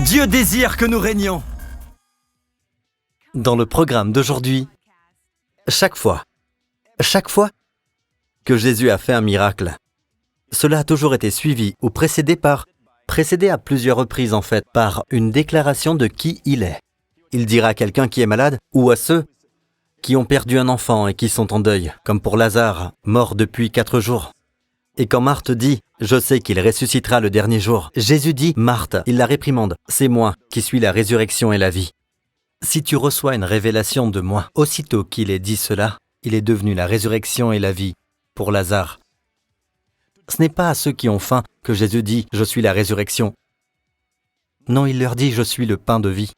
Dieu désire que nous régnions. Dans le programme d'aujourd'hui, chaque fois que Jésus a fait un miracle, cela a toujours été suivi ou précédé à plusieurs reprises en fait, par une déclaration de qui il est. Il dira à quelqu'un qui est malade ou à ceux qui ont perdu un enfant et qui sont en deuil, comme pour Lazare, mort depuis 4 jours. Et quand Marthe dit « Je sais qu'il ressuscitera le dernier jour », Jésus dit « Marthe, il la réprimande, c'est moi qui suis la résurrection et la vie. Si tu reçois une révélation de moi, aussitôt qu'il ait dit cela, il est devenu la résurrection et la vie pour Lazare. » Ce n'est pas à ceux qui ont faim que Jésus dit « Je suis la résurrection ». Non, il leur dit « Je suis le pain de vie ».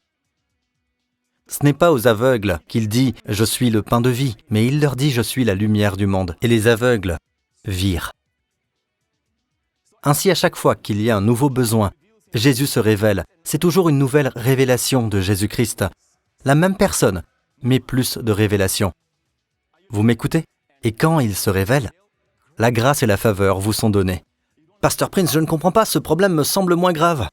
Ce n'est pas aux aveugles qu'il dit « Je suis le pain de vie », mais il leur dit « Je suis la lumière du monde ». Et les aveugles virent. Ainsi, à chaque fois qu'il y a un nouveau besoin, Jésus se révèle. C'est toujours une nouvelle révélation de Jésus-Christ. La même personne, mais plus de révélations. Vous m'écoutez? Et quand il se révèle, la grâce et la faveur vous sont données. Pasteur Prince, je ne comprends pas, ce problème me semble moins grave.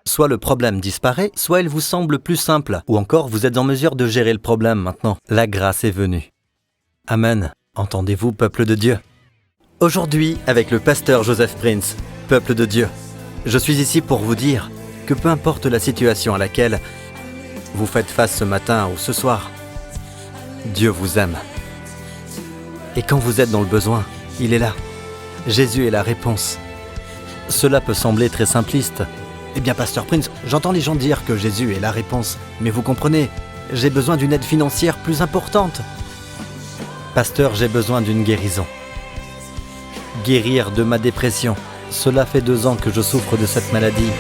Soit le problème disparaît, soit il vous semble plus simple, ou encore vous êtes en mesure de gérer le problème maintenant. La grâce est venue. Amen. Entendez-vous, peuple de Dieu? Aujourd'hui, avec le pasteur Joseph Prince, peuple de Dieu, je suis ici pour vous dire que peu importe la situation à laquelle vous faites face ce matin ou ce soir, Dieu vous aime. Et quand vous êtes dans le besoin, il est là. Jésus est la réponse. Cela peut sembler très simpliste. Eh bien, pasteur Prince, j'entends les gens dire que Jésus est la réponse, mais vous comprenez, j'ai besoin d'une aide financière plus importante. Pasteur, j'ai besoin d'une guérison. Guérir de ma dépression. Cela fait 2 ans que je souffre de cette maladie.